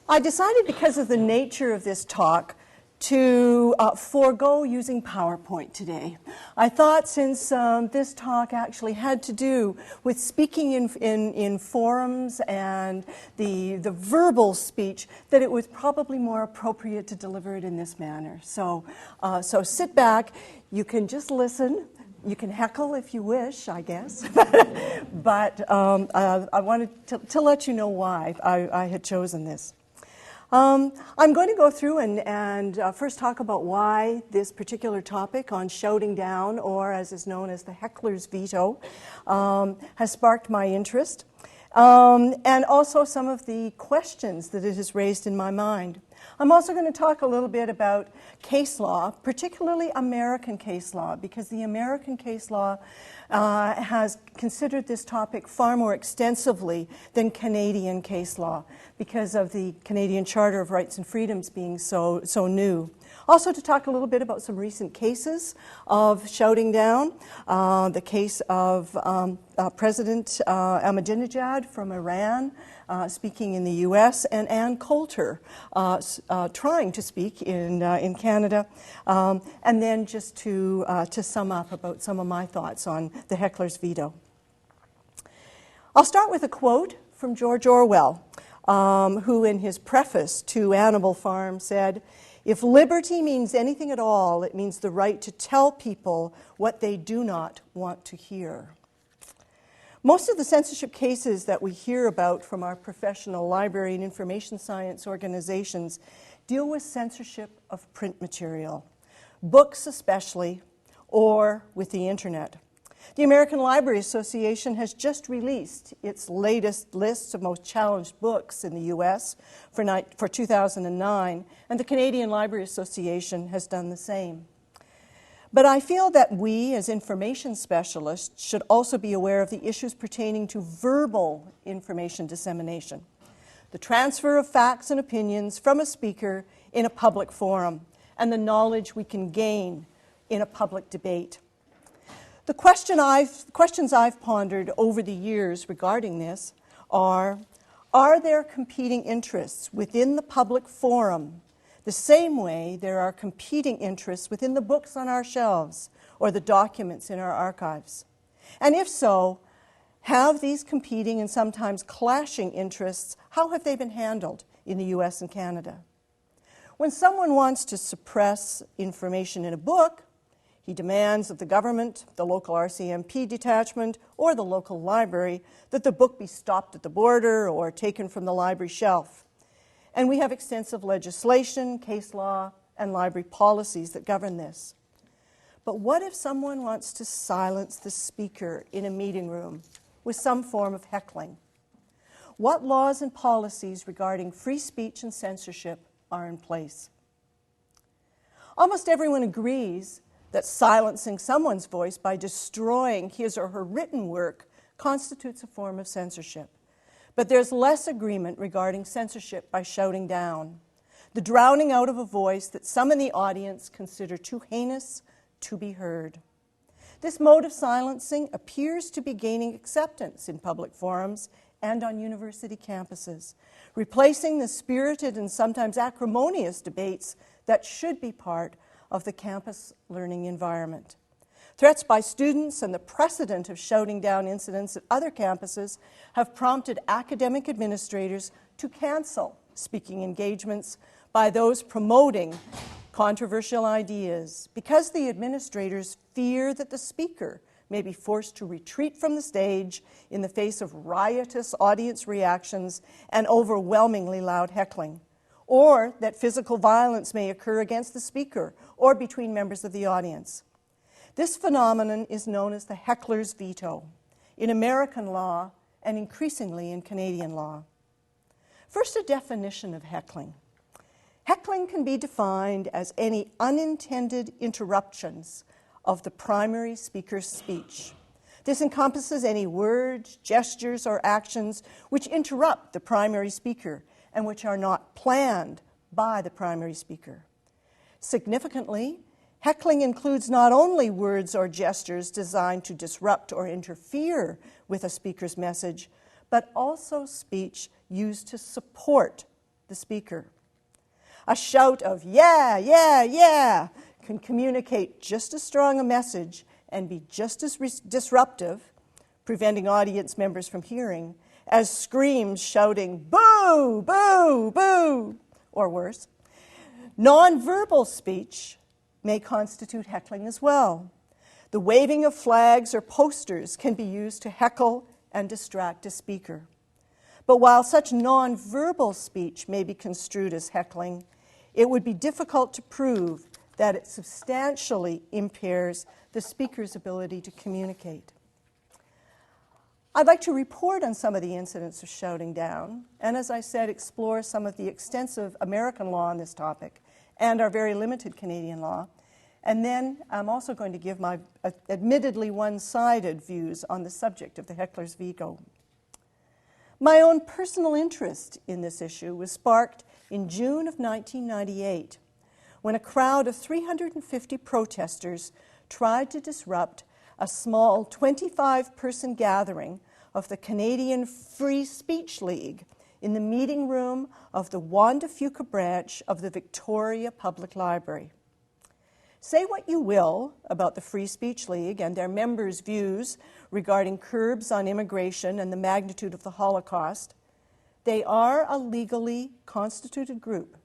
I decided, because of the nature of this talk, to forego using PowerPoint today. I thought, since this talk actually had to do with speaking in forums and the verbal speech, that it was probably more appropriate to deliver it in this manner. So sit back. You can just listen. You can heckle if you wish, I guess. But I wanted to let you know why I had chosen this. I'm going to go through and first talk about why this particular topic on shouting down, or as is known as the heckler's veto, has sparked my interest, and also some of the questions that it has raised in my mind. I'm also going to talk a little bit about case law, particularly American case law, because the American case law has considered this topic far more extensively than Canadian case law, because of the Canadian Charter of Rights and Freedoms being so new. Also to talk a little bit about some recent cases of shouting down, the case of President Ahmadinejad from Iran speaking in the U.S., and Ann Coulter trying to speak in Canada, and then just to sum up about some of my thoughts on the heckler's veto. I'll start with a quote from George Orwell, who in his preface to Animal Farm said, "If liberty means anything at all, it means the right to tell people what they do not want to hear." Most of the censorship cases that we hear about from our professional library and information science organizations deal with censorship of print material, books especially, or with the internet. The American Library Association has just released its latest list of most challenged books in the U.S. for 2009, and the Canadian Library Association has done the same. But I feel that we, as information specialists, should also be aware of the issues pertaining to verbal information dissemination, the transfer of facts and opinions from a speaker in a public forum, and the knowledge we can gain in a public debate. The questions I've pondered over the years regarding this are there competing interests within the public forum the same way there are competing interests within the books on our shelves or the documents in our archives? And if so, have these competing and sometimes clashing interests, how have they been handled in the U.S. and Canada? When someone wants to suppress information in a book, he demands of the government, the local RCMP detachment, or the local library that the book be stopped at the border or taken from the library shelf. And we have extensive legislation, case law, and library policies that govern this. But what if someone wants to silence the speaker in a meeting room with some form of heckling? What laws and policies regarding free speech and censorship are in place? Almost everyone agrees that silencing someone's voice by destroying his or her written work constitutes a form of censorship. But there's less agreement regarding censorship by shouting down, the drowning out of a voice that some in the audience consider too heinous to be heard. This mode of silencing appears to be gaining acceptance in public forums and on university campuses, replacing the spirited and sometimes acrimonious debates that should be part of the campus learning environment. Threats by students and the precedent of shouting down incidents at other campuses have prompted academic administrators to cancel speaking engagements by those promoting controversial ideas because the administrators fear that the speaker may be forced to retreat from the stage in the face of riotous audience reactions and overwhelmingly loud heckling, or that physical violence may occur against the speaker or between members of the audience. This phenomenon is known as the heckler's veto in American law and increasingly in Canadian law. First, a definition of heckling. Heckling can be defined as any unintended interruptions of the primary speaker's speech. This encompasses any words, gestures, or actions which interrupt the primary speaker and which are not planned by the primary speaker. Significantly, heckling includes not only words or gestures designed to disrupt or interfere with a speaker's message, but also speech used to support the speaker. A shout of "yeah, yeah, yeah" can communicate just as strong a message and be just as disruptive, preventing audience members from hearing, as screams shouting "boo, boo, boo," or worse. Nonverbal speech may constitute heckling as well. The waving of flags or posters can be used to heckle and distract a speaker. But while such nonverbal speech may be construed as heckling, it would be difficult to prove that it substantially impairs the speaker's ability to communicate. I'd like to report on some of the incidents of shouting down, and as I said, explore some of the extensive American law on this topic and our very limited Canadian law. And then I'm also going to give my admittedly one-sided views on the subject of the heckler's veto. My own personal interest in this issue was sparked in June of 1998, when a crowd of 350 protesters tried to disrupt a small 25-person gathering of the Canadian Free Speech League in the meeting room of the Juan de Fuca branch of the Victoria Public Library. Say what you will about the Free Speech League and their members' views regarding curbs on immigration and the magnitude of the Holocaust, they are a legally constituted group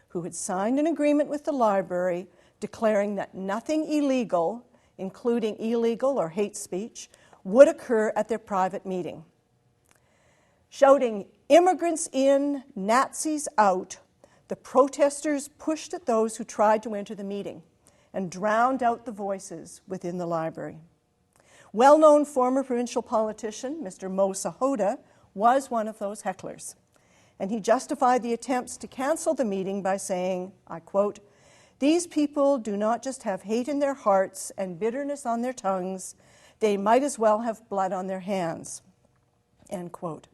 who had signed an agreement with the library declaring that nothing illegal, including illegal or hate speech, would occur at their private meeting. Shouting "immigrants in, Nazis out," the protesters pushed at those who tried to enter the meeting and drowned out the voices within the library. Well-known former provincial politician, Mr. Mo Sahoda, was one of those hecklers, and he justified the attempts to cancel the meeting by saying, I quote, "These people do not just have hate in their hearts and bitterness on their tongues, they might as well have blood on their hands," end quote.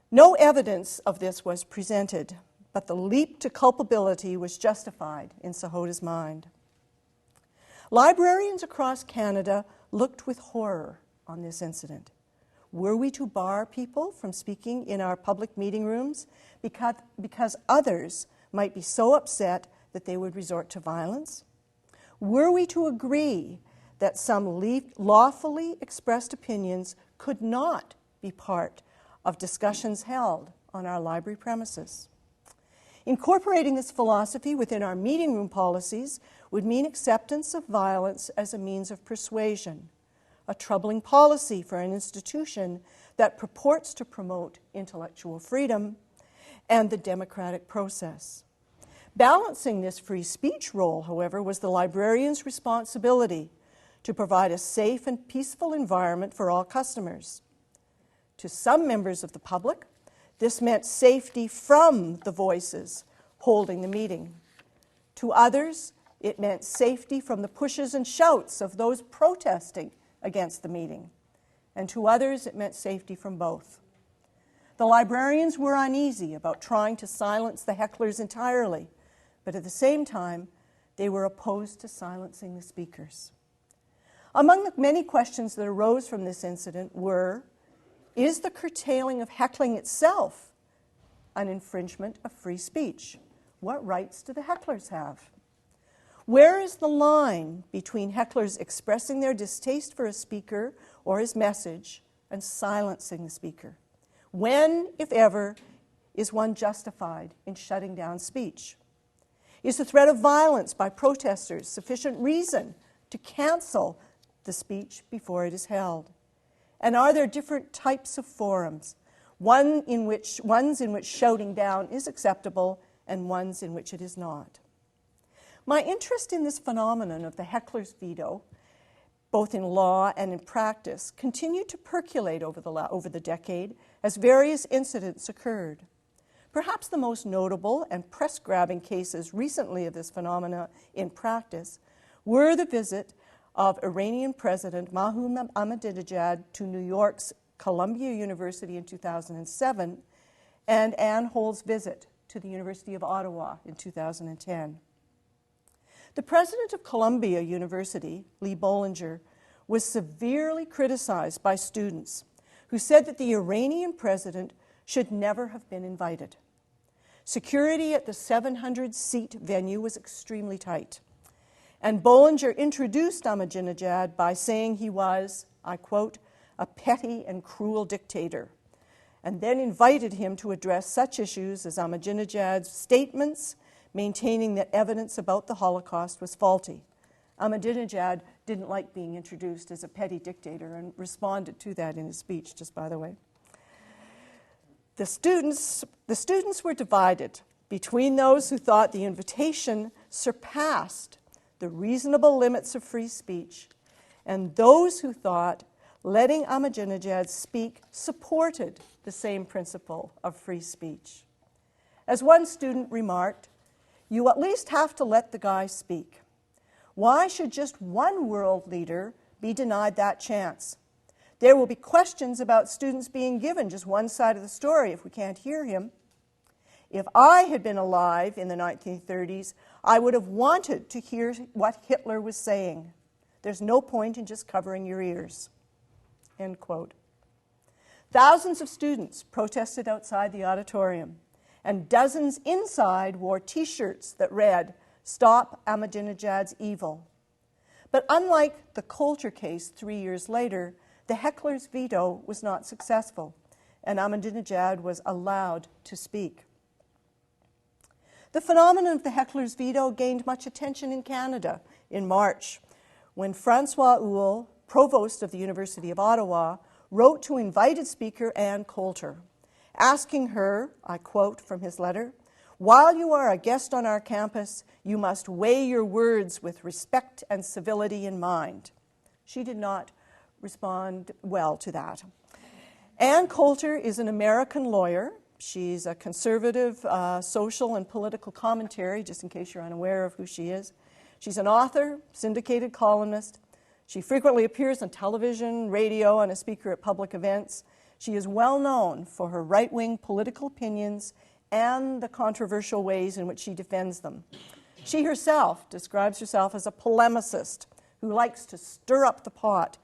No evidence of this was presented, but the leap to culpability was justified in Sahoda's mind. Librarians across Canada looked with horror on this incident. Were we to bar people from speaking in our public meeting rooms because others might be so upset that they would resort to violence? Were we to agree that some lawfully expressed opinions could not be part of discussions held on our library premises? Incorporating this philosophy within our meeting room policies would mean acceptance of violence as a means of persuasion, a troubling policy for an institution that purports to promote intellectual freedom and the democratic process. Balancing this free speech role, however, was the librarian's responsibility to provide a safe and peaceful environment for all customers. To some members of the public, this meant safety from the voices holding the meeting. To others, it meant safety from the pushes and shouts of those protesting against the meeting. And to others, it meant safety from both. The librarians were uneasy about trying to silence the hecklers entirely, but at the same time, they were opposed to silencing the speakers. Among the many questions that arose from this incident were, is the curtailing of heckling itself an infringement of free speech? What rights do the hecklers have? Where is the line between hecklers expressing their distaste for a speaker or his message and silencing the speaker? When, if ever, is one justified in shutting down speech? Is the threat of violence by protesters sufficient reason to cancel the speech before it is held? And are there different types of forums, ones in which shouting down is acceptable and ones in which it is not? My interest in this phenomenon of the heckler's veto, both in law and in practice, continued to percolate over the decade as various incidents occurred. Perhaps the most notable and press-grabbing cases recently of this phenomena in practice were the visit of Iranian President Mahmoud Ahmadinejad to New York's Columbia University in 2007 and Ann Hole's visit to the University of Ottawa in 2010. The president of Columbia University, Lee Bollinger, was severely criticized by students who said that the Iranian president should never have been invited. Security at the 700-seat venue was extremely tight. And Bollinger introduced Ahmadinejad by saying he was, I quote, a petty and cruel dictator, and then invited him to address such issues as Ahmadinejad's statements maintaining that evidence about the Holocaust was faulty. Ahmadinejad didn't like being introduced as a petty dictator and responded to that in his speech, just by the way. The students were divided between those who thought the invitation surpassed the reasonable limits of free speech and those who thought letting Ahmadinejad speak supported the same principle of free speech. As one student remarked, "You at least have to let the guy speak. Why should just one world leader be denied that chance? There will be questions about students being given just one side of the story if we can't hear him. If I had been alive in the 1930s, I would have wanted to hear what Hitler was saying. There's no point in just covering your ears." End quote. Thousands of students protested outside the auditorium, and dozens inside wore T-shirts that read, "Stop Ahmadinejad's evil." But unlike the Coulter case 3 years later, the hecklers' veto was not successful, and Ahmadinejad was allowed to speak. The phenomenon of the heckler's veto gained much attention in Canada in March, when François Houle, provost of the University of Ottawa, wrote to invited speaker Anne Coulter, asking her, I quote from his letter, "While you are a guest on our campus, you must weigh your words with respect and civility in mind." She did not respond well to that. Anne Coulter is an American lawyer. She's a conservative social and political commentary, just in case you're unaware of who she is. She's an author, syndicated columnist. She frequently appears on television, radio, and a speaker at public events. She is well known for her right-wing political opinions and the controversial ways in which she defends them. She herself describes herself as a polemicist who likes to stir up the pot,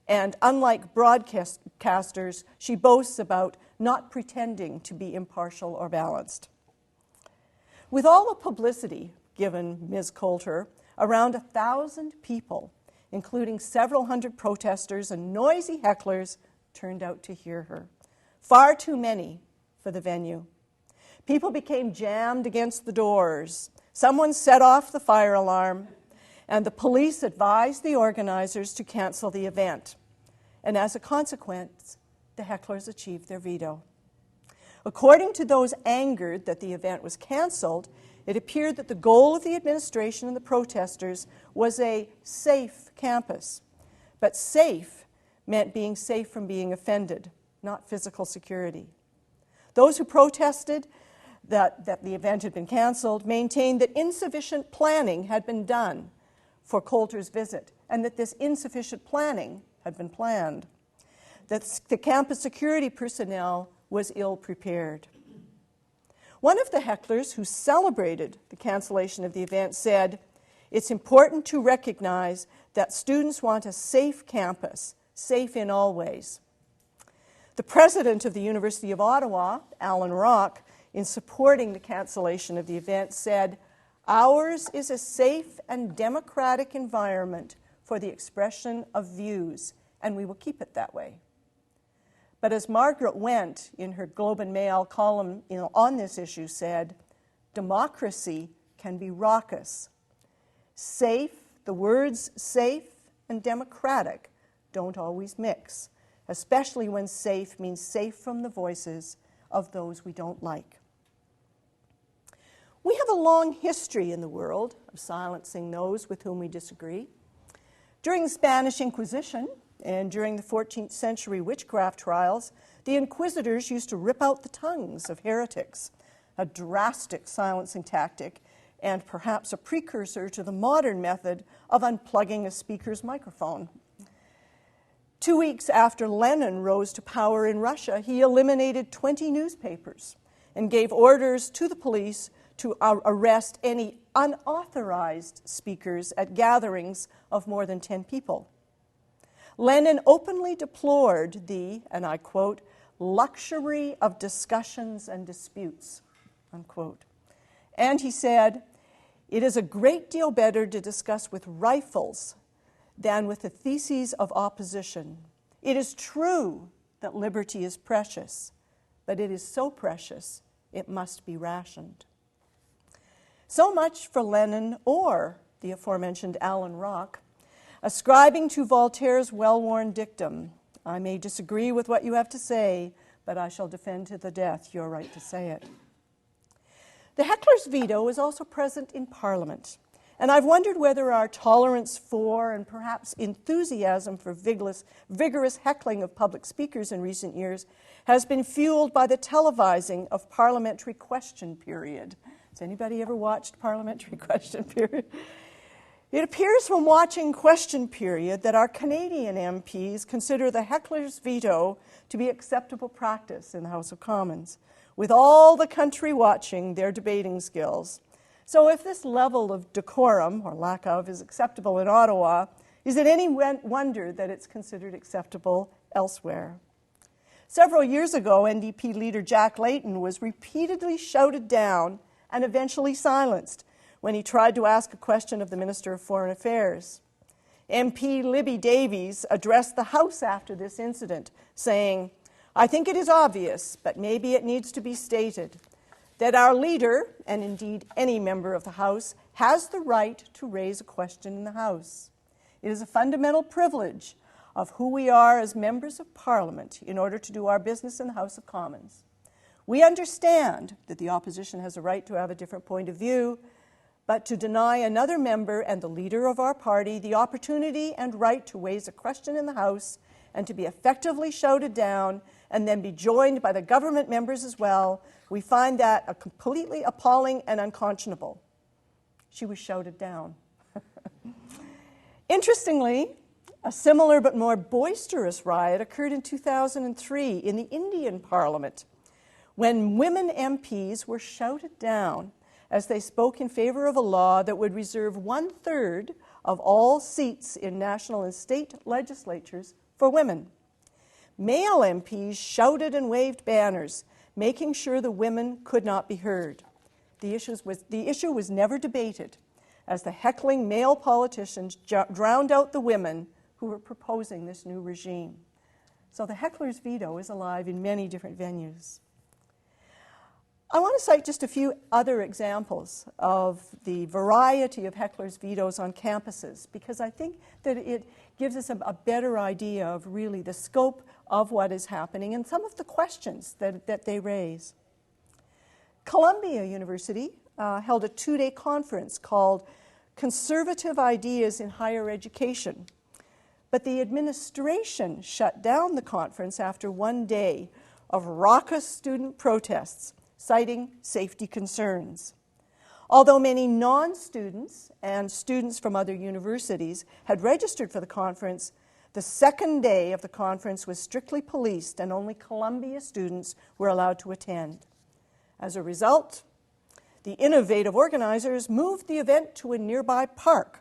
and unlike broadcasters, she boasts about not pretending to be impartial or balanced. With all the publicity given Ms. Coulter, around 1,000 people, including several hundred protesters and noisy hecklers, turned out to hear her. Far too many for the venue. People became jammed against the doors. Someone set off the fire alarm, and the police advised the organizers to cancel the event. And as a consequence, the hecklers achieved their veto. According to those angered that the event was canceled, it appeared that the goal of the administration and the protesters was a safe campus. But safe meant being safe from being offended, not physical security. Those who protested that the event had been canceled maintained that insufficient planning had been done for Coulter's visit, and that this insufficient planning had been planned, that the campus security personnel was ill-prepared. One of the hecklers who celebrated the cancellation of the event said, "It's important to recognize that students want a safe campus, safe in all ways." The president of the University of Ottawa, Alan Rock, in supporting the cancellation of the event, said, "Ours is a safe and democratic environment for the expression of views, and we will keep it that way." But as Margaret Wendt, in her Globe and Mail column on this issue, said, "Democracy can be raucous. Safe, the words safe and democratic don't always mix, especially when safe means safe from the voices of those we don't like." We have a long history in the world of silencing those with whom we disagree. During the Spanish Inquisition and during the 14th century witchcraft trials, the inquisitors used to rip out the tongues of heretics, a drastic silencing tactic and perhaps a precursor to the modern method of unplugging a speaker's microphone. 2 weeks after Lenin rose to power in Russia, he eliminated 20 newspapers and gave orders to the police to arrest any unauthorized speakers at gatherings of more than 10 people. Lenin openly deplored the, and I quote, "luxury of discussions and disputes." unquote. And he said, "It is a great deal better to discuss with rifles than with the theses of opposition. It is true that liberty is precious, but it is so precious it must be rationed." So much for Lenin or the aforementioned Alan Rock, ascribing to Voltaire's well-worn dictum, "I may disagree with what you have to say, but I shall defend to the death your right to say it." The heckler's veto is also present in Parliament, and I've wondered whether our tolerance for and perhaps enthusiasm for vigorous heckling of public speakers in recent years has been fueled by the televising of parliamentary question period. Has anybody ever watched parliamentary question period? It appears from watching question period that our Canadian MPs consider the heckler's veto to be acceptable practice in the House of Commons, with all the country watching their debating skills. So if this level of decorum, or lack of, is acceptable in Ottawa, is it any wonder that it's considered acceptable elsewhere? Several years ago, NDP leader Jack Layton was repeatedly shouted down and eventually silenced when he tried to ask a question of the Minister of Foreign Affairs. MP Libby Davies addressed the House after this incident, saying, "I think it is obvious, but maybe it needs to be stated, that our leader, and indeed any member of the House, has the right to raise a question in the House. It is a fundamental privilege of who we are as members of Parliament in order to do our business in the House of Commons. We understand that the opposition has a right to have a different point of view, but to deny another member and the leader of our party the opportunity and right to raise a question in the House and to be effectively shouted down and then be joined by the government members as well, we find that a completely appalling and unconscionable." She was shouted down. Interestingly, a similar but more boisterous riot occurred in 2003 in the Indian Parliament, when women MPs were shouted down as they spoke in favor of a law that would reserve 1/3 of all seats in national and state legislatures for women. Male MPs shouted and waved banners, making sure the women could not be heard. The issue was never debated, as the heckling male politicians drowned out the women who were proposing this new regime. So the heckler's veto is alive in many different venues. I want to cite just a few other examples of the variety of heckler's vetoes on campuses, because I think that it gives us a better idea of really the scope of what is happening and some of the questions that they raise. Columbia University held a 2-day conference called Conservative Ideas in Higher Education, but the administration shut down the conference after 1 day of raucous student protests, citing safety concerns. Although many non-students and students from other universities had registered for the conference, the second day of the conference was strictly policed and only Columbia students were allowed to attend. As a result, the innovative organizers moved the event to a nearby park,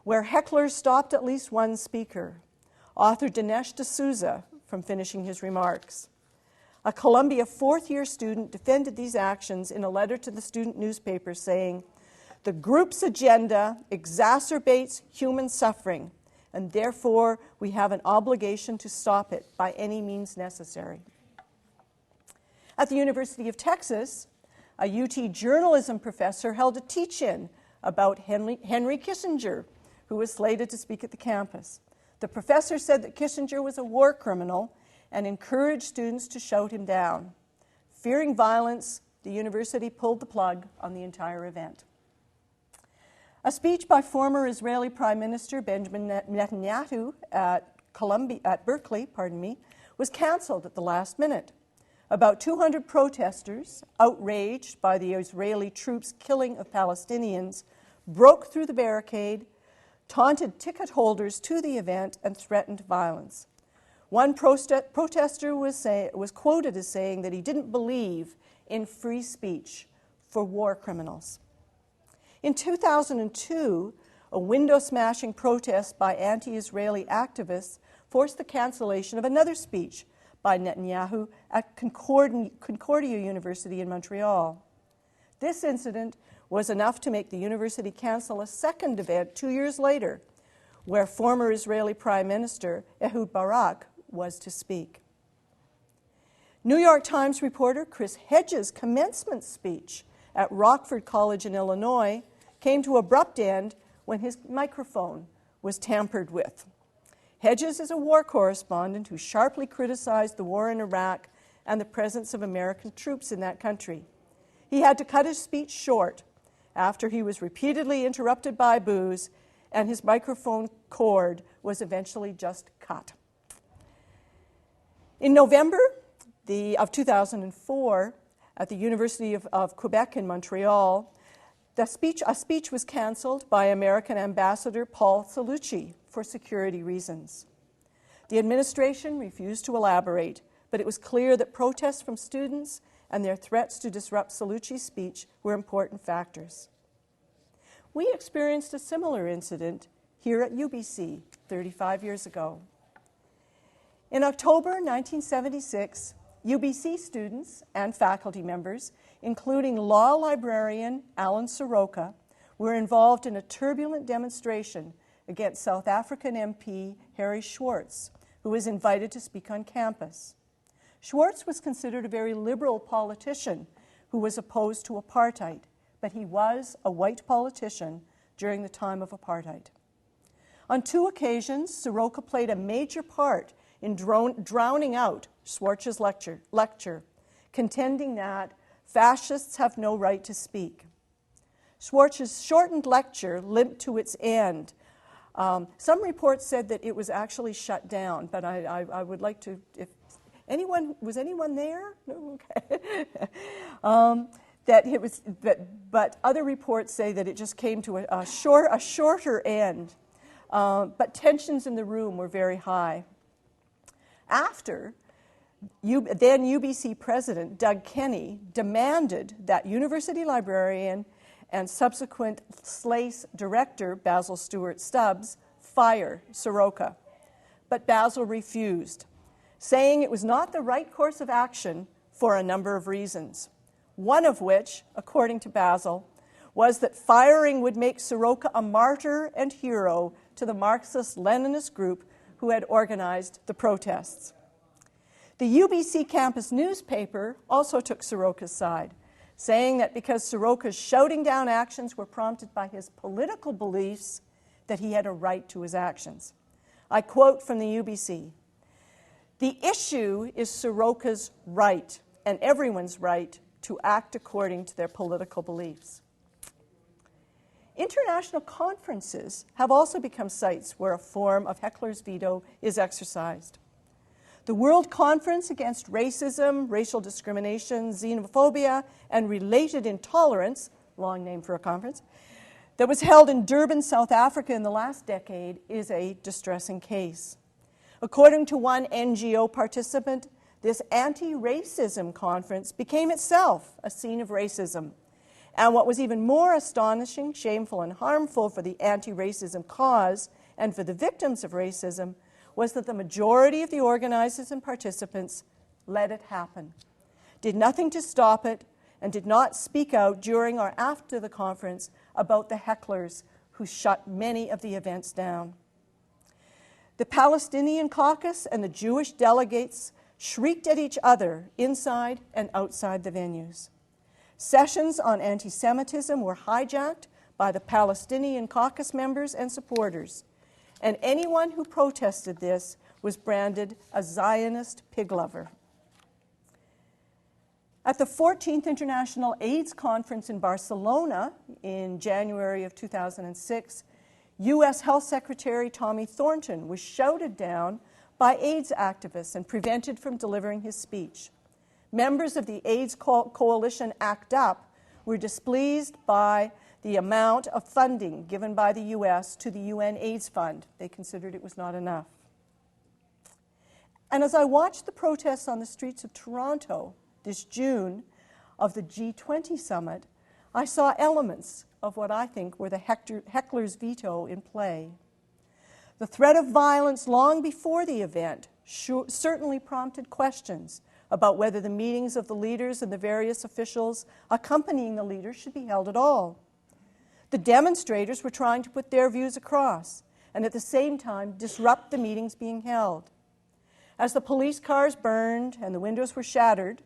where hecklers stopped at least one speaker, author Dinesh D'Souza, from finishing his remarks. A Columbia fourth-year student defended these actions in a letter to the student newspaper, saying, "The group's agenda exacerbates human suffering, and therefore we have an obligation to stop it by any means necessary." At the University of Texas, a UT journalism professor held a teach-in about Henry Kissinger, who was slated to speak at the campus. The professor said that Kissinger was a war criminal and encouraged students to shout him down. Fearing violence, the university pulled the plug on the entire event. A speech by former Israeli Prime Minister Benjamin Netanyahu at Berkeley, was canceled at the last minute. About 200 protesters, outraged by the Israeli troops' killing of Palestinians, broke through the barricade, taunted ticket holders to the event, and threatened violence. One protester was quoted as saying that he didn't believe in free speech for war criminals. In 2002, a window-smashing protest by anti-Israeli activists forced the cancellation of another speech by Netanyahu at Concordia University in Montreal. This incident was enough to make the university cancel a second event 2 years later, where former Israeli Prime Minister Ehud Barak was to speak. New York Times reporter Chris Hedges' commencement speech at Rockford College in Illinois came to an abrupt end when his microphone was tampered with. Hedges is a war correspondent who sharply criticized the war in Iraq and the presence of American troops in that country. He had to cut his speech short after he was repeatedly interrupted by boos, and his microphone cord was eventually just cut. In November of 2004, at the University of Quebec in Montreal, a speech was canceled by American Ambassador Paul Cellucci for security reasons. The administration refused to elaborate, but it was clear that protests from students and their threats to disrupt Cellucci's speech were important factors. We experienced a similar incident here at UBC 35 years ago. In October 1976, UBC students and faculty members, including law librarian Alan Soroka, were involved in a turbulent demonstration against South African MP Harry Schwartz, who was invited to speak on campus. Schwartz was considered a very liberal politician who was opposed to apartheid, but he was a white politician during the time of apartheid. On 2 occasions, Soroka played a major part in drowning out Schwartz's lecture, contending that fascists have no right to speak. Schwartz's shortened lecture limped to its end. Some reports said that it was actually shut down, but I would like to, if anyone, was anyone there? No? Okay. But other reports say that it just came to a shorter end. But tensions in the room were very high. After, then UBC President Doug Kenny demanded that university librarian and subsequent SLACE director Basil Stewart Stubbs fire Soroka. But Basil refused, saying it was not the right course of action for a number of reasons. One of which, according to Basil, was that firing would make Soroka a martyr and hero to the Marxist-Leninist group who had organized the protests. The UBC campus newspaper also took Soroka's side, saying that because Soroka's shouting down actions were prompted by his political beliefs, that he had a right to his actions. I quote from the UBC, "The issue is Soroka's right, and everyone's right, to act according to their political beliefs." International conferences have also become sites where a form of heckler's veto is exercised. The World Conference Against Racism, Racial Discrimination, Xenophobia, and Related Intolerance, long name for a conference, that was held in Durban, South Africa in the last decade is a distressing case. According to one NGO participant, this anti-racism conference became itself a scene of racism. And what was even more astonishing, shameful, and harmful for the anti-racism cause and for the victims of racism was that the majority of the organizers and participants let it happen, did nothing to stop it, and did not speak out during or after the conference about the hecklers who shut many of the events down. The Palestinian caucus and the Jewish delegates shrieked at each other inside and outside the venues. Sessions on anti-Semitism were hijacked by the Palestinian caucus members and supporters, and anyone who protested this was branded a Zionist pig lover. At the 14th International AIDS Conference in Barcelona in January of 2006, U.S. Health Secretary Tommy Thornton was shouted down by AIDS activists and prevented from delivering his speech. Members of the AIDS coalition ACT UP were displeased by the amount of funding given by the U.S. to the UN AIDS Fund. They considered it was not enough. And as I watched the protests on the streets of Toronto this June of the G20 Summit, I saw elements of what I think were the heckler's veto in play. The threat of violence long before the event certainly prompted questions about whether the meetings of the leaders and the various officials accompanying the leaders should be held at all. The demonstrators were trying to put their views across and at the same time disrupt the meetings being held. As the police cars burned and the windows were shattered,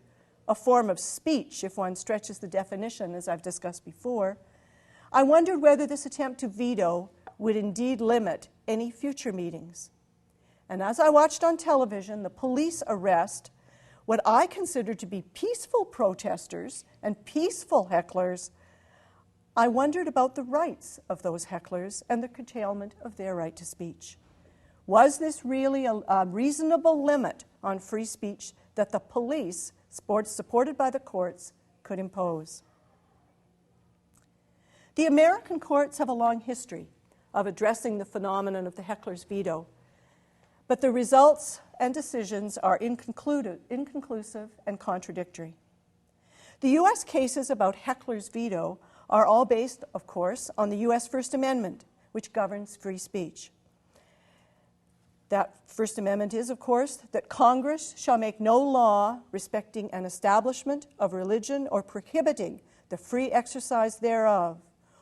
a form of speech if one stretches the definition as I've discussed before, I wondered whether this attempt to veto would indeed limit any future meetings. And as I watched on television the police arrest what I considered to be peaceful protesters and peaceful hecklers, I wondered about the rights of those hecklers and the curtailment of their right to speech. Was this really a reasonable limit on free speech that the police, supported by the courts, could impose? The American courts have a long history of addressing the phenomenon of the heckler's veto, but the results and decisions are inconclusive and contradictory. The U.S. cases about heckler's veto are all based, of course, on the U.S. First Amendment, which governs free speech. That First Amendment is, of course, that Congress shall make no law respecting an establishment of religion or prohibiting the free exercise thereof,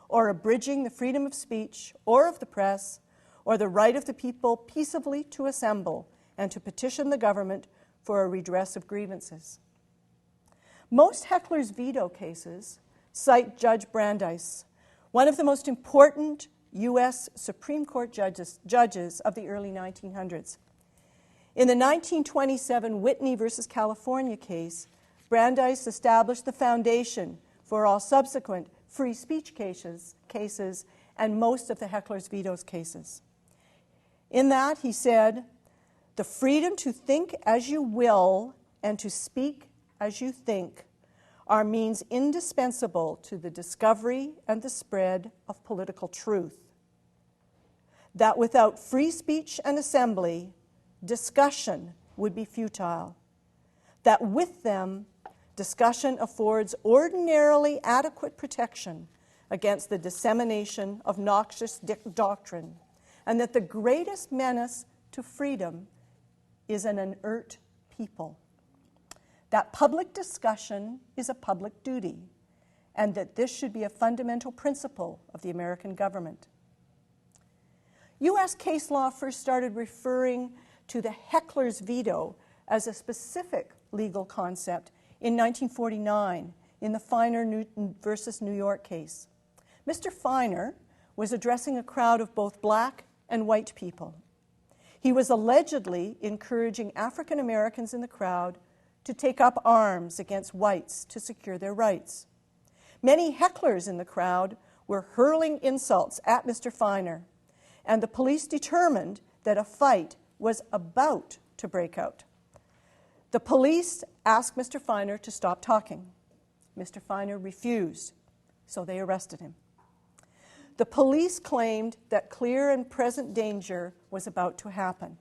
or abridging the freedom of speech or of the press, or the right of the people peaceably to assemble and to petition the government for a redress of grievances. Most heckler's veto cases cite Judge Brandeis, one of the most important U.S. Supreme Court judges of the early 1900s. In the 1927 Whitney versus California case, Brandeis established the foundation for all subsequent free speech cases and most of the heckler's vetoes cases. In that, he said, "The freedom to think as you will and to speak as you think are means indispensable to the discovery and the spread of political truth. That without free speech and assembly, discussion would be futile. That with them, discussion affords ordinarily adequate protection against the dissemination of noxious doctrine, and that the greatest menace to freedom is an inert people. That public discussion is a public duty, and that this should be a fundamental principle of the American government." U.S. case law first started referring to the heckler's veto as a specific legal concept in 1949 in the Feiner Newton versus New York case. Mr. Feiner was addressing a crowd of both black and white people. He was allegedly encouraging African Americans in the crowd to take up arms against whites to secure their rights. Many hecklers in the crowd were hurling insults at Mr. Feiner, and the police determined that a fight was about to break out. The police asked Mr. Feiner to stop talking. Mr. Feiner refused, so they arrested him. The police claimed that clear and present danger was about to happen.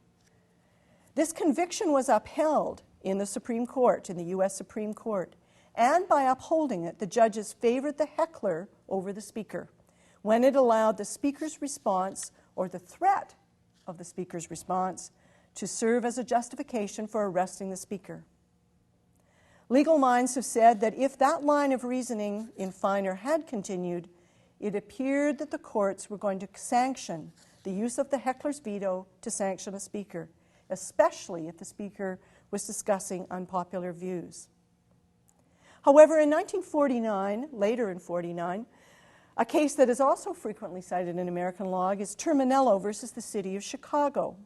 This conviction was upheld in the Supreme Court, in the U.S. Supreme Court, and by upholding it, the judges favored the heckler over the speaker when it allowed the speaker's response or the threat of the speaker's response to serve as a justification for arresting the speaker. Legal minds have said that if that line of reasoning in Feiner had continued, it appeared that the courts were going to sanction the use of the heckler's veto to sanction a speaker, especially if the speaker was discussing unpopular views. However, in 1949, later in 49, a case that is also frequently cited in American law is Terminello versus the City of Chicago.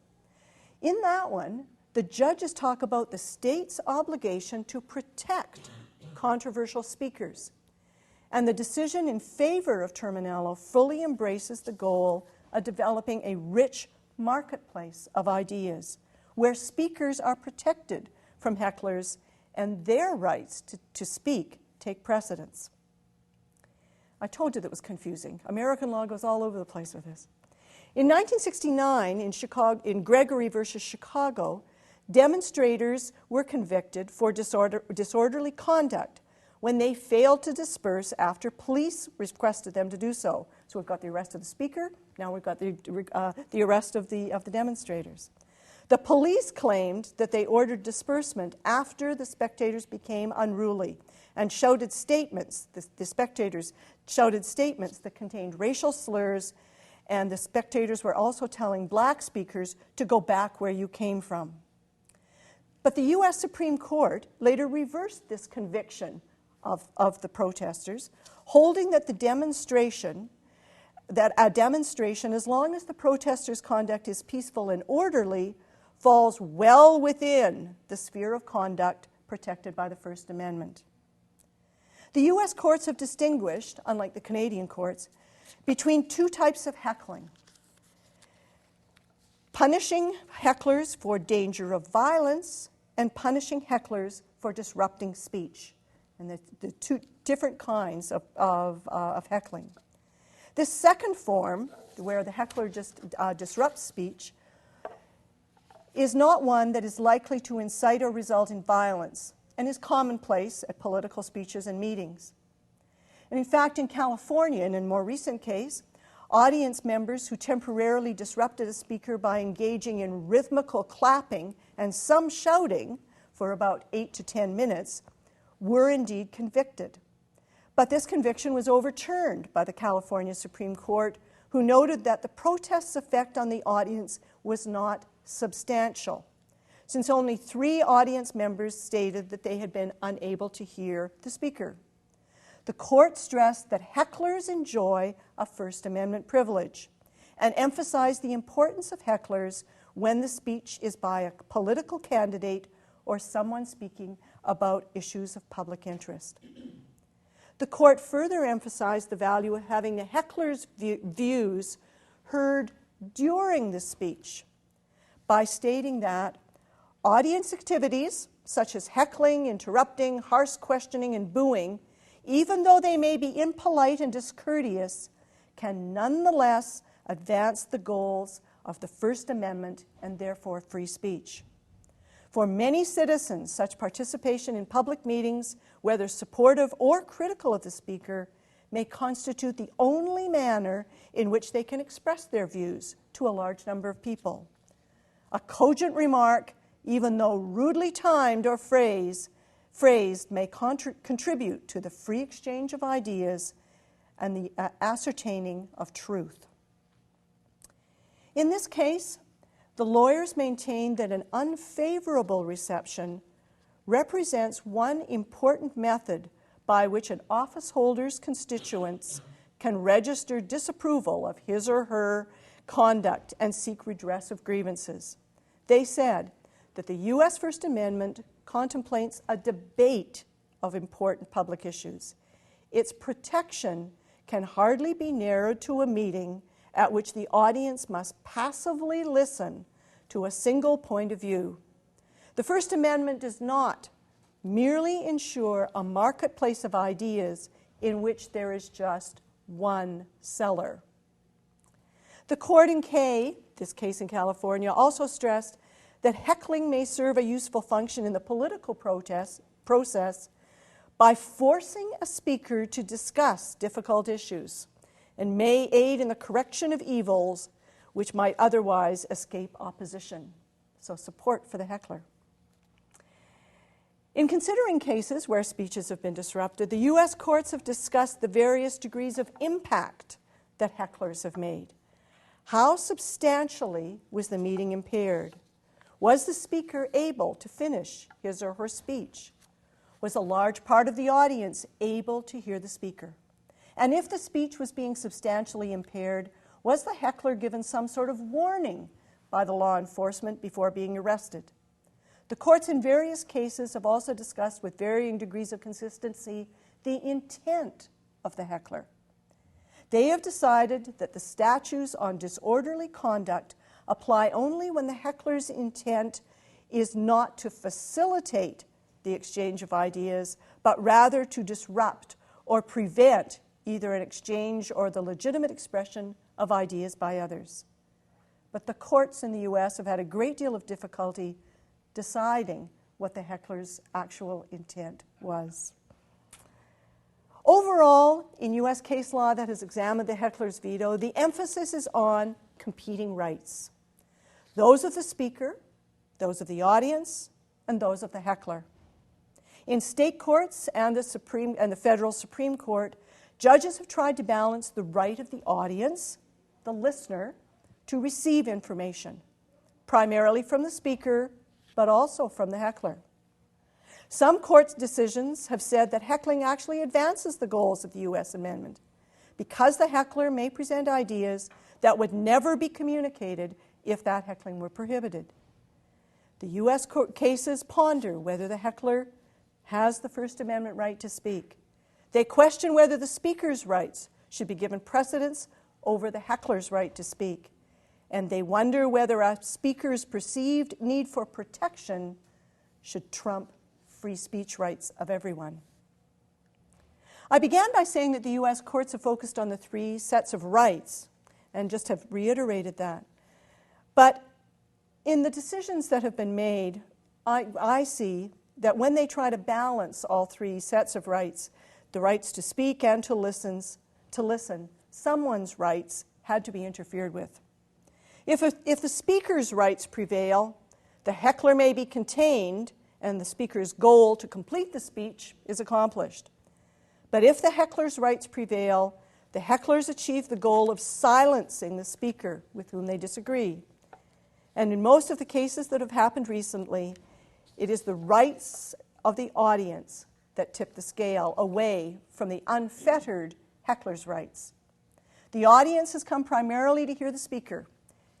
In that one, the judges talk about the state's obligation to protect controversial speakers. And the decision in favor of Terminello fully embraces the goal of developing a rich marketplace of ideas where speakers are protected from hecklers and their rights to speak take precedence. I told you that was confusing. American law goes all over the place with this. In 1969, in Gregory versus Chicago, demonstrators were convicted for disorderly conduct when they failed to disperse after police requested them to do so. So we've got the arrest of the speaker, now we've got the arrest of the demonstrators. The police claimed that they ordered dispersement after the spectators became unruly and shouted statements. The spectators shouted statements that contained racial slurs, and the spectators were also telling black speakers to go back where you came from. But the U.S. Supreme Court later reversed this conviction of the protesters, holding that a demonstration, as long as the protesters' conduct is peaceful and orderly, falls well within the sphere of conduct protected by the First Amendment. The U.S. courts have distinguished, unlike the Canadian courts, between two types of heckling: punishing hecklers for danger of violence and punishing hecklers for disrupting speech. And the two different kinds of heckling. This second form, where the heckler just disrupts speech, is not one that is likely to incite or result in violence and is commonplace at political speeches and meetings. And in fact, in California, in a more recent case, audience members who temporarily disrupted a speaker by engaging in rhythmical clapping and some shouting for about 8 to 10 minutes were indeed convicted. But this conviction was overturned by the California Supreme Court, who noted that the protest's effect on the audience was not substantial, since only 3 audience members stated that they had been unable to hear the speaker. The court stressed that hecklers enjoy a First Amendment privilege and emphasized the importance of hecklers when the speech is by a political candidate or someone speaking about issues of public interest. The court further emphasized the value of having the heckler's views heard during the speech by stating that audience activities, such as heckling, interrupting, harsh questioning, and booing, even though they may be impolite and discourteous, can nonetheless advance the goals of the First Amendment and therefore free speech. For many citizens, such participation in public meetings, whether supportive or critical of the speaker, may constitute the only manner in which they can express their views to a large number of people. A cogent remark, even though rudely timed or phrased, may contribute to the free exchange of ideas and the ascertaining of truth. In this case, the lawyers maintained that an unfavorable reception represents one important method by which an office holder's constituents can register disapproval of his or her conduct and seek redress of grievances. They said that the U.S. First Amendment contemplates a debate of important public issues. Its protection can hardly be narrowed to a meeting at which the audience must passively listen to a single point of view. The First Amendment does not merely ensure a marketplace of ideas in which there is just one seller. The court in this case in California, also stressed that heckling may serve a useful function in the political process by forcing a speaker to discuss difficult issues and may aid in the correction of evils which might otherwise escape opposition. So support for the heckler. In considering cases where speeches have been disrupted, the U.S. courts have discussed the various degrees of impact that hecklers have made. How substantially was the meeting impaired? Was the speaker able to finish his or her speech? Was a large part of the audience able to hear the speaker? And if the speech was being substantially impaired, was the heckler given some sort of warning by the law enforcement before being arrested? The courts in various cases have also discussed with varying degrees of consistency the intent of the heckler. They have decided that the statutes on disorderly conduct apply only when the heckler's intent is not to facilitate the exchange of ideas, but rather to disrupt or prevent either an exchange or the legitimate expression of ideas by others. But the courts in the U.S. have had a great deal of difficulty deciding what the heckler's actual intent was. Overall, in U.S. case law that has examined the heckler's veto, the emphasis is on competing rights. Those of the speaker those of the audience, and those of the heckler. In state courts and the federal Supreme Court, judges have tried to balance the right of the audience, the listener, to receive information, primarily from the speaker, but also from the heckler. Some court decisions have said that heckling actually advances the goals of the U.S. Amendment, because the heckler may present ideas that would never be communicated if that heckling were prohibited. The U.S. court cases ponder whether the heckler has the First Amendment right to speak. They question whether the speaker's rights should be given precedence over the heckler's right to speak. And they wonder whether a speaker's perceived need for protection should trump free speech rights of everyone. I began by saying that the U.S. courts have focused on the three sets of rights and just have reiterated that. But in the decisions that have been made, I see that when they try to balance all three sets of rights, the rights to speak and to listen, someone's rights had to be interfered with. If the speaker's rights prevail, the heckler may be contained and the speaker's goal to complete the speech is accomplished. But if the heckler's rights prevail, the hecklers achieve the goal of silencing the speaker with whom they disagree. And in most of the cases that have happened recently, it is the rights of the audience that tip the scale away from the unfettered heckler's rights. The audience has come primarily to hear the speaker,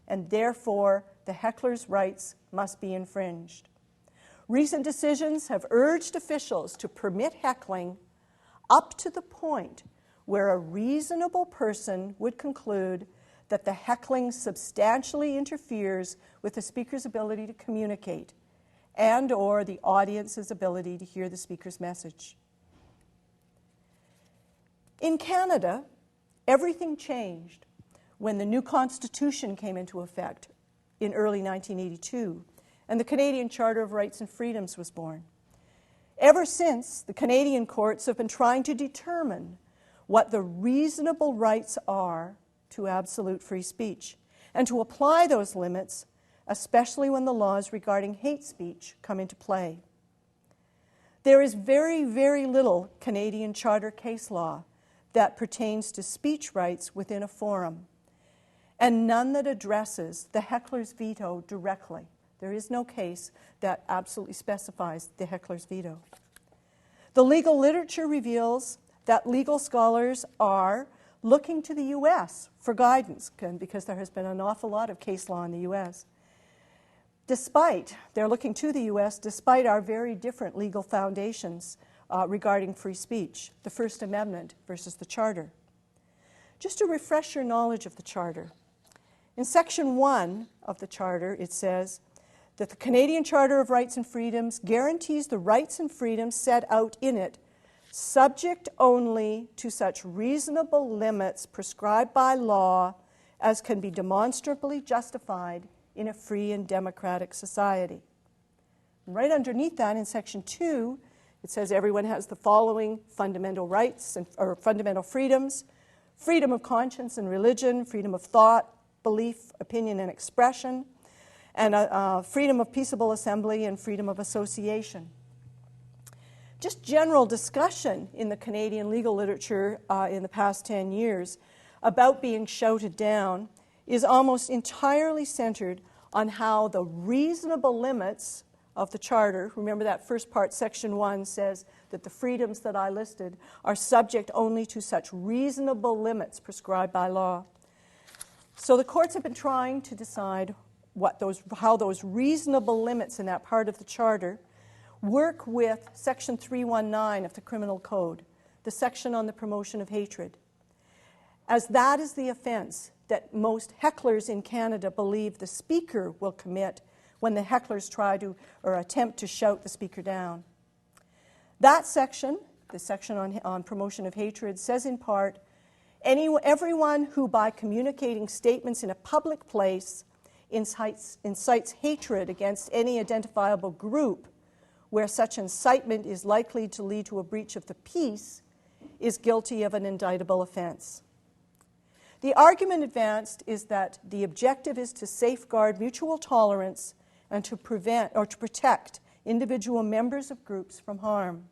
and therefore the heckler's rights must be infringed. Recent decisions have urged officials to permit heckling up to the point where a reasonable person would conclude that the heckling substantially interferes with the speaker's ability to communicate and or the audience's ability to hear the speaker's message. In Canada, everything changed when the new Constitution came into effect in early 1982, and the Canadian Charter of Rights and Freedoms was born. Ever since, the Canadian courts have been trying to determine what the reasonable rights are to absolute free speech, and to apply those limits, especially when the laws regarding hate speech come into play. There is very, very little Canadian charter case law that pertains to speech rights within a forum, and none that addresses the heckler's veto directly. There is no case that absolutely specifies the heckler's veto. The legal literature reveals that legal scholars are looking to the U.S. for guidance, because there has been an awful lot of case law in the U.S. They're looking to the U.S. despite our very different legal foundations regarding free speech, the First Amendment versus the Charter. Just to refresh your knowledge of the Charter, in Section 1 of the Charter, it says that the Canadian Charter of Rights and Freedoms guarantees the rights and freedoms set out in it, subject only to such reasonable limits prescribed by law as can be demonstrably justified in a free and democratic society. Right underneath that, in Section 2, it says everyone has the following fundamental rights or fundamental freedoms: freedom of conscience and religion, freedom of thought, belief, opinion, and expression, and freedom of peaceable assembly and freedom of association. Just general discussion in the Canadian legal literature in the past 10 years about being shouted down is almost entirely centered on how the reasonable limits of the Charter, remember that first part, Section 1, says that the freedoms that I listed are subject only to such reasonable limits prescribed by law. So the courts have been trying to decide how those reasonable limits in that part of the Charter work with Section 319 of the Criminal Code, the section on the promotion of hatred, as that is the offense that most hecklers in Canada believe the speaker will commit when the hecklers try to or attempt to shout the speaker down. That section, the section on promotion of hatred, says in part, everyone who by communicating statements in a public place incites hatred against any identifiable group where such incitement is likely to lead to a breach of the peace is guilty of an indictable offense. The argument advanced is that the objective is to safeguard mutual tolerance and to prevent or to protect individual members of groups from harm.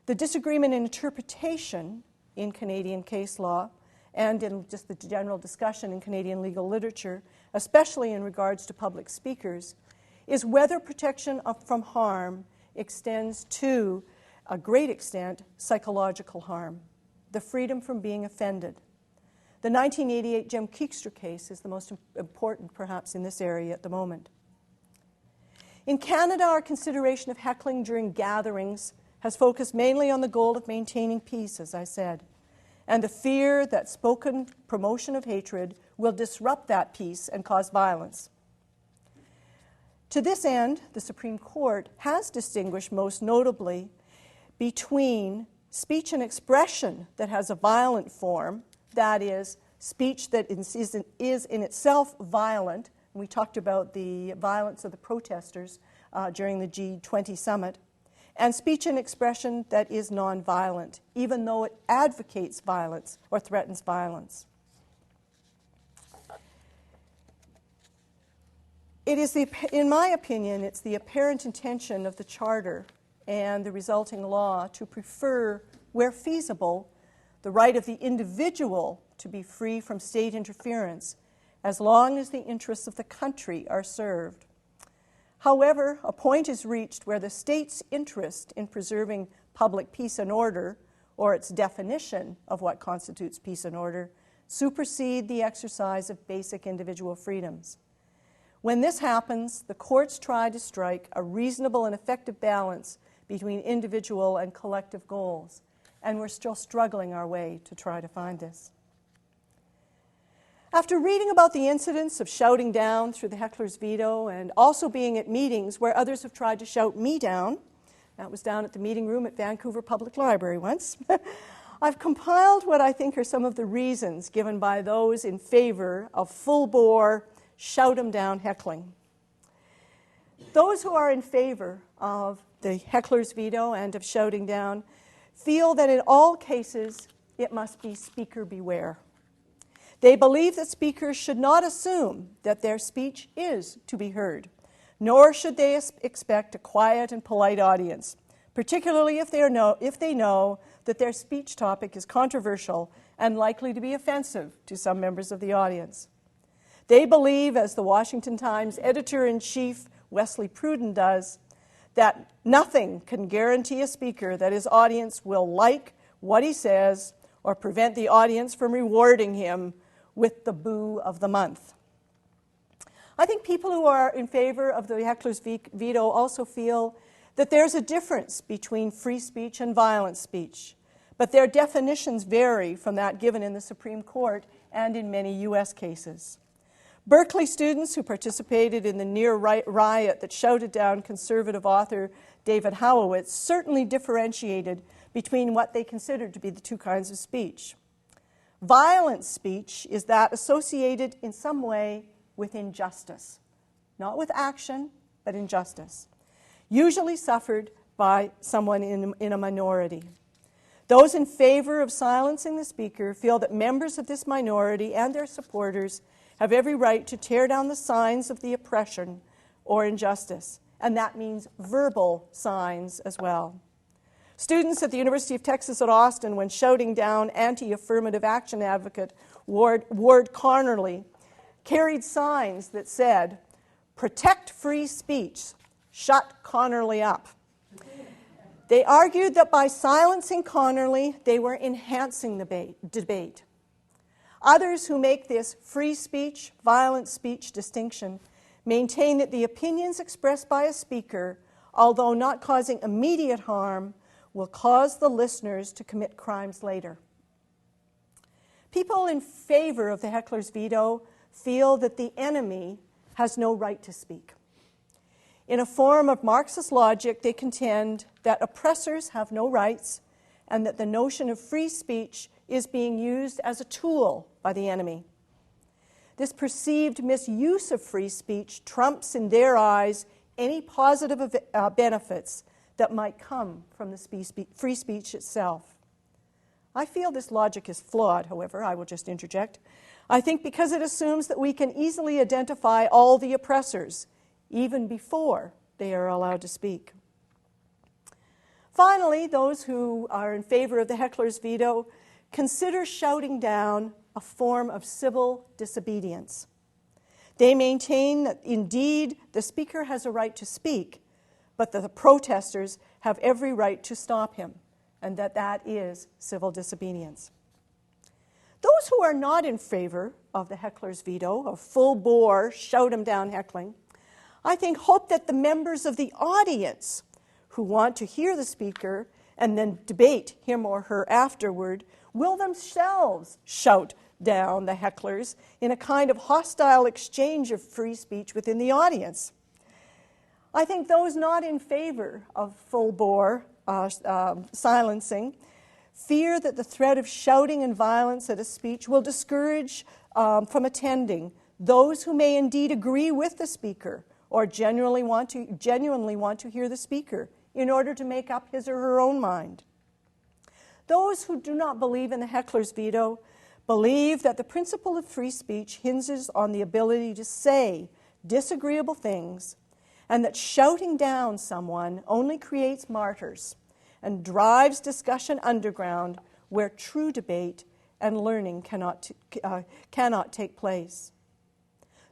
The disagreement in interpretation in Canadian case law and in just the general discussion in Canadian legal literature, especially in regards to public speakers, is whether protection from harm extends to a great extent psychological harm, the freedom from being offended. The 1988 Jem Keekstra case is the most important perhaps in this area at the moment. In Canada, our consideration of heckling during gatherings has focused mainly on the goal of maintaining peace, as I said, and the fear that spoken promotion of hatred will disrupt that peace and cause violence. To this end, the Supreme Court has distinguished most notably between speech and expression that has a violent form, that is, speech that is in itself violent. We talked about the violence of the protesters during the G20 Summit, and speech and expression that is nonviolent, even though it advocates violence or threatens violence. It is, in my opinion, it's the apparent intention of the Charter and the resulting law to prefer, where feasible, the right of the individual to be free from state interference as long as the interests of the country are served. However, a point is reached where the state's interest in preserving public peace and order, or its definition of what constitutes peace and order, supersede the exercise of basic individual freedoms. When this happens, the courts try to strike a reasonable and effective balance between individual and collective goals, and we're still struggling our way to try to find this. After reading about the incidents of shouting down through the heckler's veto and also being at meetings where others have tried to shout me down, that was down at the meeting room at Vancouver Public Library once, I've compiled what I think are some of the reasons given by those in favor of full-bore, shout-'em-down heckling. Those who are in favor of the heckler's veto and of shouting down feel that in all cases it must be speaker beware. They believe that speakers should not assume that their speech is to be heard, nor should they expect a quiet and polite audience, particularly if they know that their speech topic is controversial and likely to be offensive to some members of the audience. They believe, as the Washington Times editor-in-chief Wesley Pruden does, that nothing can guarantee a speaker that his audience will like what he says or prevent the audience from rewarding him with the boo of the month. I think people who are in favor of the heckler's veto also feel that there's a difference between free speech and violent speech, but their definitions vary from that given in the Supreme Court and in many U.S. cases. Berkeley students who participated in the near riot that shouted down conservative author David Howowitz certainly differentiated between what they considered to be the two kinds of speech. Violent speech is that associated in some way with injustice, not with action, but injustice, usually suffered by someone in a minority. Those in favor of silencing the speaker feel that members of this minority and their supporters have every right to tear down the signs of the oppression or injustice, and that means verbal signs as well. Students at the University of Texas at Austin, when shouting down anti-affirmative action advocate Ward Connerly, carried signs that said, "Protect free speech, shut Connerly up." They argued that by silencing Connerly, they were enhancing the debate. Others who make this free speech, violent speech distinction maintain that the opinions expressed by a speaker, although not causing immediate harm, will cause the listeners to commit crimes later. People in favor of the heckler's veto feel that the enemy has no right to speak. In a form of Marxist logic, they contend that oppressors have no rights and that the notion of free speech is being used as a tool by the enemy. This perceived misuse of free speech trumps, in their eyes, any positive benefits that might come from the free speech itself. I feel this logic is flawed, however, I will just interject. I think because it assumes that we can easily identify all the oppressors, even before they are allowed to speak. Finally, those who are in favor of the heckler's veto consider shouting down a form of civil disobedience. They maintain that indeed the speaker has a right to speak, but that the protesters have every right to stop him, and that that is civil disobedience. Those who are not in favor of the heckler's veto, of full-bore, shout-'em-down heckling, I think hope that the members of the audience who want to hear the speaker and then debate him or her afterward will themselves shout down the hecklers in a kind of hostile exchange of free speech within the audience. I think those not in favor of full-bore silencing fear that the threat of shouting and violence at a speech will discourage from attending those who may indeed agree with the speaker or genuinely want to hear the speaker in order to make up his or her own mind. Those who do not believe in the heckler's veto believe that the principle of free speech hinges on the ability to say disagreeable things, and that shouting down someone only creates martyrs and drives discussion underground where true debate and learning cannot take place.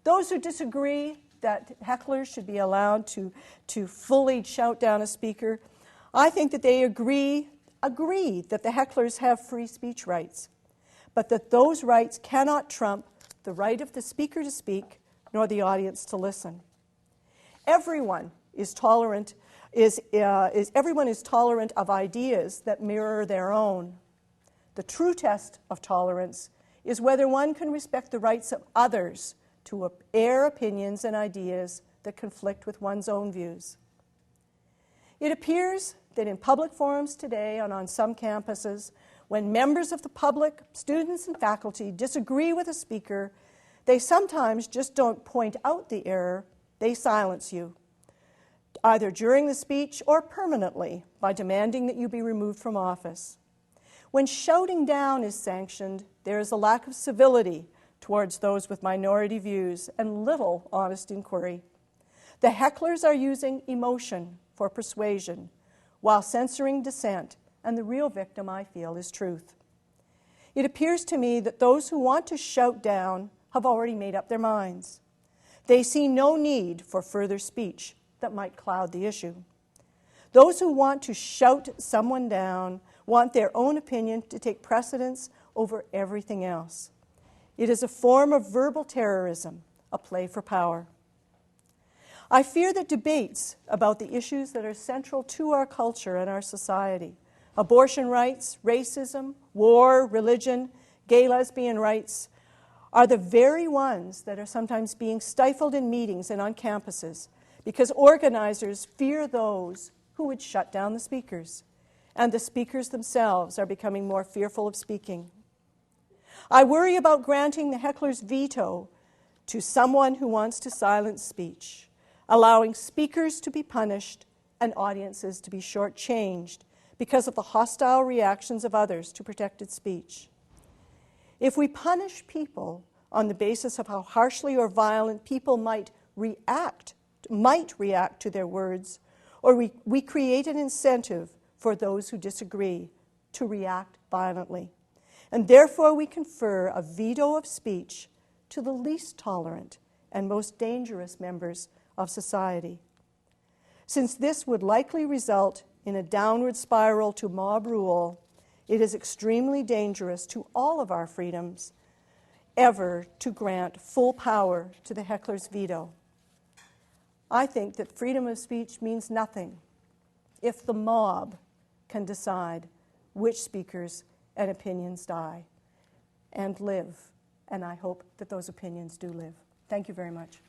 Those who disagree that hecklers should be allowed to fully shout down a speaker, I think that they agree that the hecklers have free speech rights, but that those rights cannot trump the right of the speaker to speak nor the audience to listen. Everyone is tolerant of ideas that mirror their own. The true test of tolerance is whether one can respect the rights of others to air opinions and ideas that conflict with one's own views. It appears that in public forums today and on some campuses, when members of the public, students and faculty disagree with a speaker, they sometimes just don't point out the error, they silence you, either during the speech or permanently by demanding that you be removed from office. When shouting down is sanctioned, there is a lack of civility towards those with minority views and little honest inquiry. The hecklers are using emotion for persuasion while censoring dissent, and the real victim, I feel, is truth. It appears to me that those who want to shout down have already made up their minds. They see no need for further speech that might cloud the issue. Those who want to shout someone down want their own opinion to take precedence over everything else. It is a form of verbal terrorism, a play for power. I fear that debates about the issues that are central to our culture and our society, abortion rights, racism, war, religion, gay, lesbian rights, are the very ones that are sometimes being stifled in meetings and on campuses because organizers fear those who would shut down the speakers, and the speakers themselves are becoming more fearful of speaking. I worry about granting the heckler's veto to someone who wants to silence speech, allowing speakers to be punished and audiences to be shortchanged because of the hostile reactions of others to protected speech. If we punish people on the basis of how harshly or violent people might react to their words, or we create an incentive for those who disagree to react violently. And therefore we confer a veto of speech to the least tolerant and most dangerous members of society. Since this would likely result in a downward spiral to mob rule, it is extremely dangerous to all of our freedoms ever to grant full power to the heckler's veto. I think that freedom of speech means nothing if the mob can decide which speakers and opinions die and live, and I hope that those opinions do live. Thank you very much.